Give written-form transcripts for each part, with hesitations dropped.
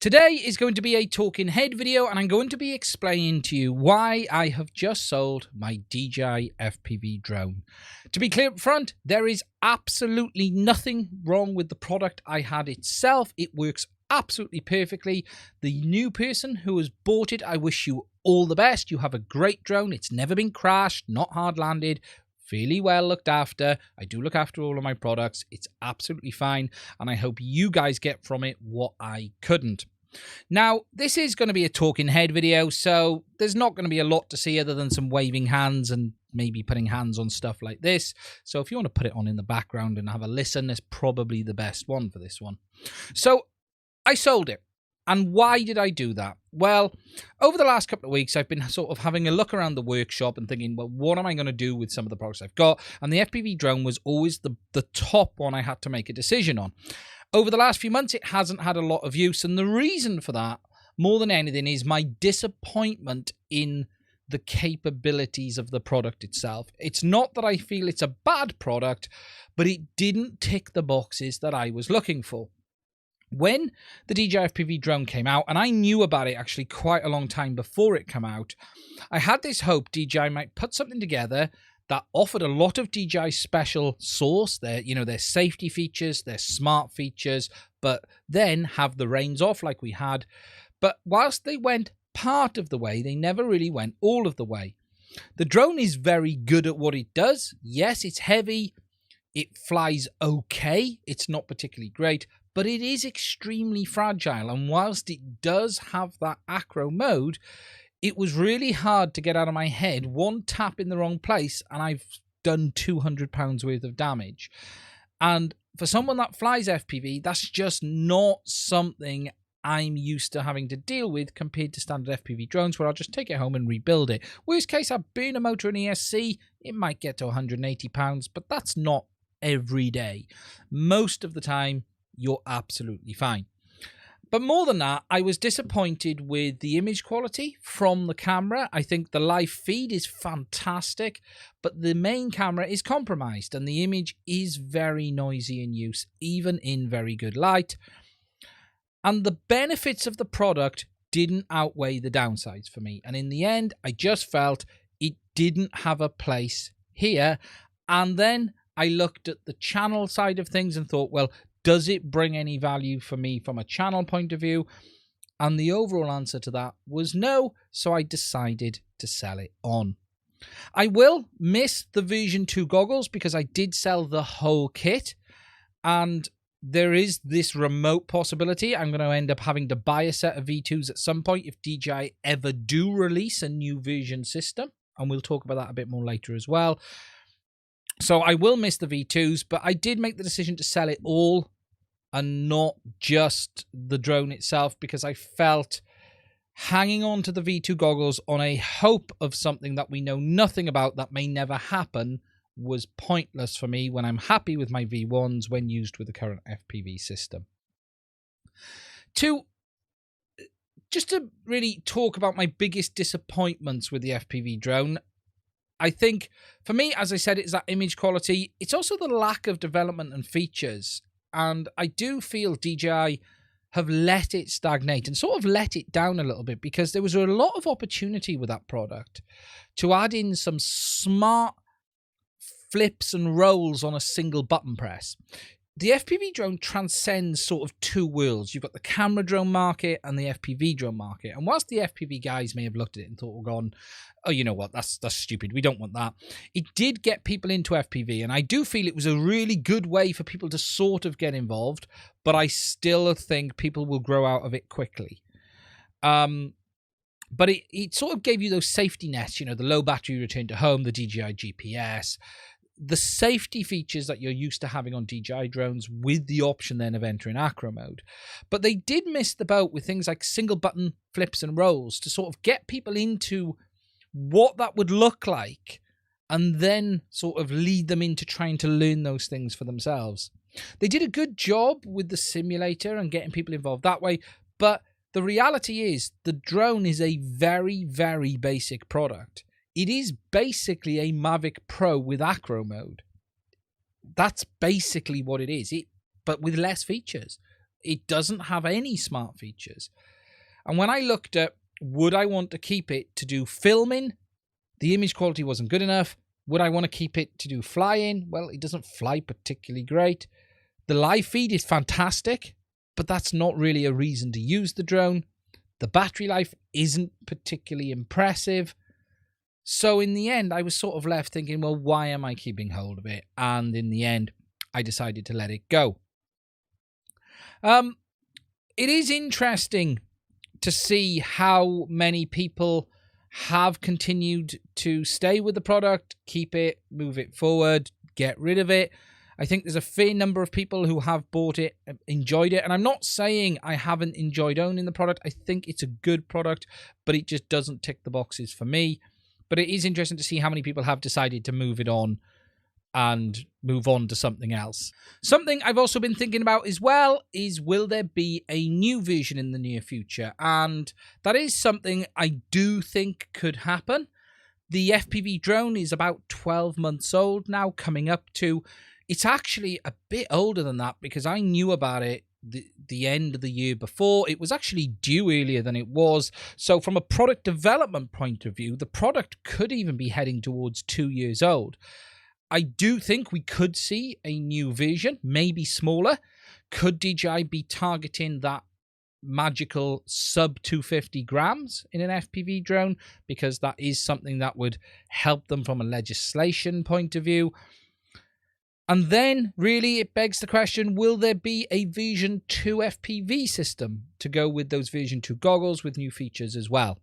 Today is going to be a talking head video, and I'm going to be explaining to you why I have just sold my DJI FPV drone. To be clear up front, there is absolutely nothing wrong with the product I had itself. It works absolutely perfectly. The new person who has bought it, I wish you all the best. You have a great drone. It's never been crashed, not hard landed, fairly well looked after. I do look after all of my products. It's absolutely fine, and I hope you guys get from it what I couldn't. Now, this is going to be a talking head video, so there's not going to be a lot to see other than some waving hands and maybe putting hands on stuff like this. So if you want to put it on in the background and have a listen, it's probably the best one for this one. So I sold it. And why did I do that? Well, over the last couple of weeks, I've been sort of having a look around the workshop and thinking, well, what am I going to do with some of the products I've got? And the FPV drone was always the top one I had to make a decision on. Over the last few months, it hasn't had a lot of use. And the reason for that, more than anything, is my disappointment in the capabilities of the product itself. It's not that I feel it's a bad product, but it didn't tick the boxes that I was looking for. When the DJI FPV drone came out, and I knew about it actually quite a long time before it came out, I had this hope DJI might put something together that offered a lot of DJI special sauce, their safety features, their smart features, but then have the reins off like we had. But whilst they went part of the way, they never really went all of the way. The drone is very good at what it does. Yes, it's heavy. It flies okay. It's not particularly great, but it is extremely fragile. And whilst it does have that acro mode, it was really hard to get out of my head. One tap in the wrong place and I've done £200 worth of damage. And for someone that flies FPV, that's just not something I'm used to having to deal with compared to standard FPV drones, where I'll just take it home and rebuild it. Worst case, I burn a motor in ESC, it might get to £180, but that's not every day. Most of the time, you're absolutely fine. But more than that, I was disappointed with the image quality from the camera. I think the live feed is fantastic, but the main camera is compromised and the image is very noisy in use, even in very good light. And the benefits of the product didn't outweigh the downsides for me. And in the end, I just felt it didn't have a place here. And then I looked at the channel side of things and thought, well, does it bring any value for me from a channel point of view? And the overall answer to that was no, so I decided to sell it on. I will miss the version 2 goggles because I did sell the whole kit, and there is this remote possibility I'm going to end up having to buy a set of V2s at some point if DJI ever do release a new version system, and we'll talk about that a bit more later as well. So I will miss the V2s, but I did make the decision to sell it all and not just the drone itself, because I felt hanging on to the V2 goggles on a hope of something that we know nothing about that may never happen was pointless for me when I'm happy with my V1s when used with the current FPV system. Just to really talk about my biggest disappointments with the FPV drone, I think, for me, as I said, it's that image quality. It's also the lack of development and features. And I do feel DJI have let it stagnate and sort of let it down a little bit, because there was a lot of opportunity with that product to add in some smart flips and rolls on a single button press. The FPV drone transcends sort of two worlds. You've got the camera drone market and the FPV drone market. And whilst the FPV guys may have looked at it and thought, well, gone, oh, you know what, that's stupid, we don't want that, it did get people into FPV. And I do feel it was a really good way for people to sort of get involved, but I still think people will grow out of it quickly. But it sort of gave you those safety nets, the low battery return to home, the DJI GPS, the safety features that you're used to having on DJI drones, with the option then of entering acro mode. But they did miss the boat with things like single button flips and rolls to sort of get people into what that would look like and then sort of lead them into trying to learn those things for themselves. They did a good job with the simulator and getting people involved that way, but the reality is the drone is a very, very basic product. It is basically a Mavic Pro with acro mode. That's basically what it is, but with less features. It doesn't have any smart features. And when I looked at, would I want to keep it to do filming? The image quality wasn't good enough. Would I want to keep it to do flying? Well, it doesn't fly particularly great. The live feed is fantastic, but that's not really a reason to use the drone. The battery life isn't particularly impressive. So in the end, I was sort of left thinking, well, why am I keeping hold of it? And in the end, I decided to let it go. It is interesting to see how many people have continued to stay with the product, keep it, move it forward, get rid of it. I think there's a fair number of people who have bought it, enjoyed it. And I'm not saying I haven't enjoyed owning the product. I think it's a good product, but it just doesn't tick the boxes for me. But it is interesting to see how many people have decided to move it on and move on to something else. Something I've also been thinking about as well is, will there be a new version in the near future? And that is something I do think could happen. The FPV drone is about 12 months old now, coming up to... It's actually a bit older than that, because I knew about it the end of the year before. It was actually due earlier than it was. So from a product development point of view, the product could even be heading towards 2 years old. I do think we could see a new version, maybe smaller. Could DJI be targeting that magical sub 250 grams in an FPV drone? Because that is something that would help them from a legislation point of view. And then, really, it begs the question, will there be a version 2 FPV system to go with those version 2 goggles with new features as well?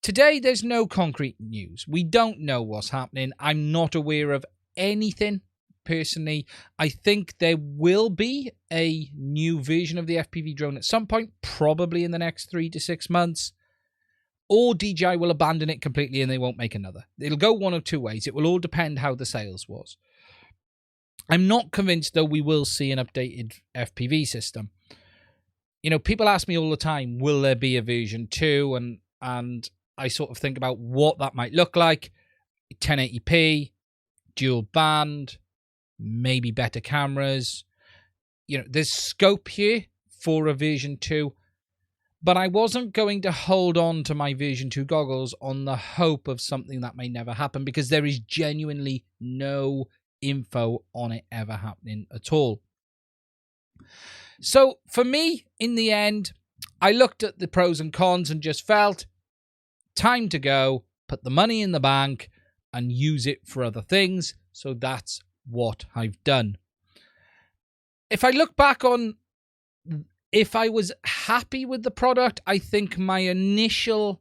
Today, there's no concrete news. We don't know what's happening. I'm not aware of anything, personally. I think there will be a new version of the FPV drone at some point, probably in the next 3 to 6 months. Or DJI will abandon it completely and they won't make another. It'll go one of two ways. It will all depend how the sales was. I'm not convinced, though, we will see an updated FPV system. You know, people ask me all the time, will there be a version 2? And I sort of think about what that might look like. 1080p, dual band, maybe better cameras. You know, there's scope here for a version 2. But I wasn't going to hold on to my version 2 goggles on the hope of something that may never happen, because there is genuinely no info on it ever happening at all. So for me, in the end, I looked at the pros and cons and just felt time to go, put the money in the bank and use it for other things. So that's what I've done. If I look back on if I was happy with the product, I think my initial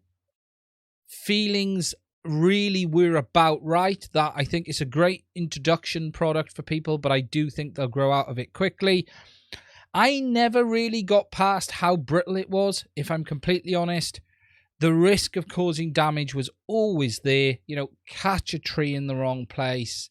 feelings really were about right. That I think it's a great introduction product for people, but I do think they'll grow out of it quickly. I never really got past how brittle it was, if I'm completely honest. The risk of causing damage was always there. You know, catch a tree in the wrong place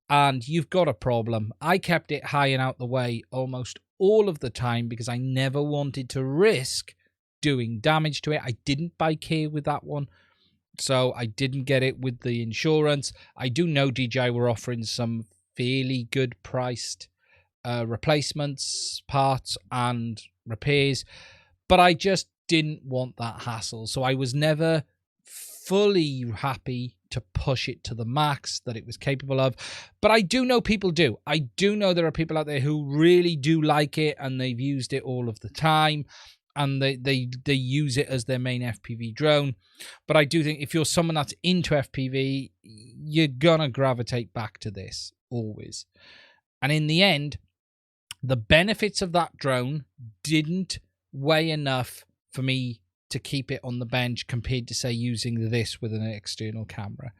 and you've got a problem. I kept it high and out the way almost all of the time because I never wanted to risk doing damage to it. I didn't buy care with that one, so I didn't get it with the insurance. I do know DJI were offering some fairly good priced replacements, parts and repairs, but I just didn't want that hassle. So I was never fully happy to push it to the max that it was capable of. But I do know people do. I do know there are people out there who really do like it and they've used it all of the time. And they use it as their main FPV drone. But I do think if you're someone that's into FPV, you're going to gravitate back to this, always. And in the end, the benefits of that drone didn't weigh enough for me to keep it on the bench compared to, say, using this with an external camera.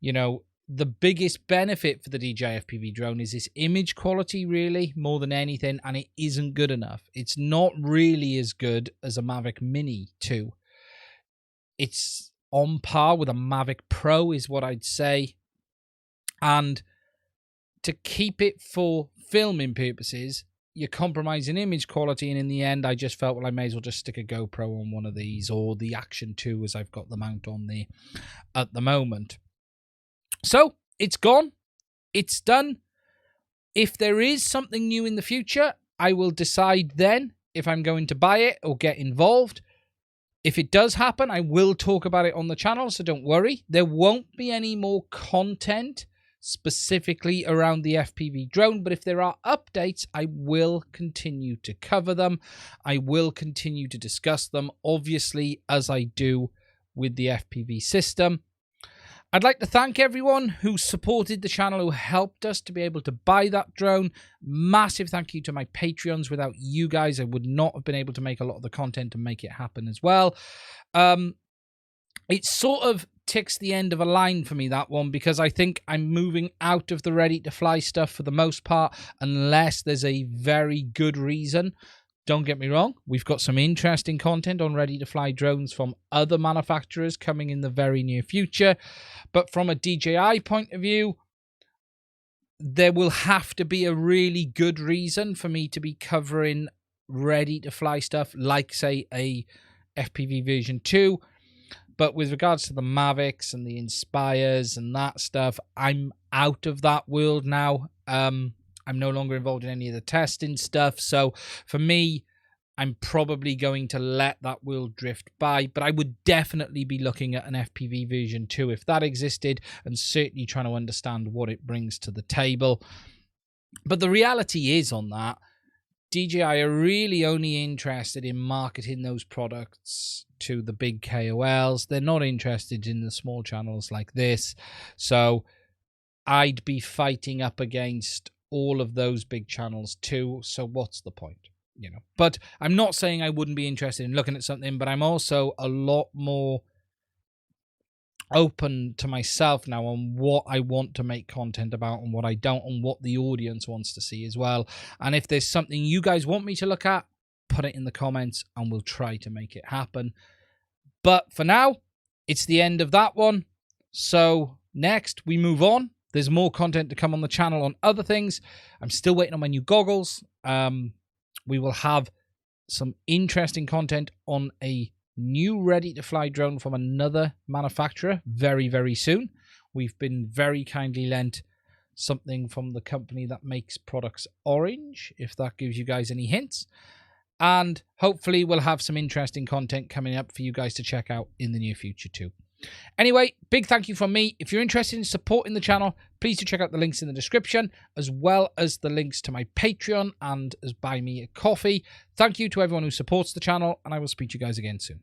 You know, the biggest benefit for the DJI FPV drone is its image quality, really, more than anything, and it isn't good enough. It's not really as good as a Mavic Mini 2. It's on par with a Mavic Pro is what I'd say. And to keep it for filming purposes, you're compromising image quality, and in the end, I just felt, well, I may as well just stick a GoPro on one of these, or the Action 2 as I've got the mount on there at the moment. So it's gone. It's done. If there is something new in the future, I will decide then if I'm going to buy it or get involved. If it does happen, I will talk about it on the channel, so don't worry. There won't be any more content specifically around the FPV drone, but if there are updates, I will continue to cover them. I will continue to discuss them, obviously, as I do with the FPV system. I'd like to thank everyone who supported the channel, who helped us to be able to buy that drone. Massive thank you to my Patreons. Without you guys, I would not have been able to make a lot of the content and make it happen as well. It sort of ticks the end of a line for me, that one, because I think I'm moving out of the ready-to-fly stuff for the most part, unless there's a very good reason. Don't get me wrong, we've got some interesting content on ready-to-fly drones from other manufacturers coming in the very near future. But from a DJI point of view, there will have to be a really good reason for me to be covering ready-to-fly stuff, like, say, a FPV version 2. But with regards to the Mavics and the Inspires and that stuff, I'm out of that world now. I'm no longer involved in any of the testing stuff. So for me, I'm probably going to let that world drift by. But I would definitely be looking at an FPV version 2 if that existed, and certainly trying to understand what it brings to the table. But the reality is on that, DJI are really only interested in marketing those products to the big KOLs. They're not interested in the small channels like this. So I'd be fighting up against all of those big channels too. So what's the point? You know, but I'm not saying I wouldn't be interested in looking at something, but I'm also a lot more open to myself now on what I want to make content about and what I don't, and what the audience wants to see as well. And if there's something you guys want me to look at, put it in the comments and we'll try to make it happen. But for now, it's the end of that one. So next we move on. There's more content to come on the channel on other things. I'm still waiting on my new goggles. We will have some interesting content on a new ready-to-fly drone from another manufacturer very, very soon. We've been very kindly lent something from the company that makes products Orange, if that gives you guys any hints. And hopefully we'll have some interesting content coming up for you guys to check out in the near future too. Anyway, big thank you from me. If you're interested in supporting the channel, please do check out the links in the description, as well as the links to my Patreon and as Buy Me a Coffee. Thank you to everyone who supports the channel, and I will speak to you guys again soon.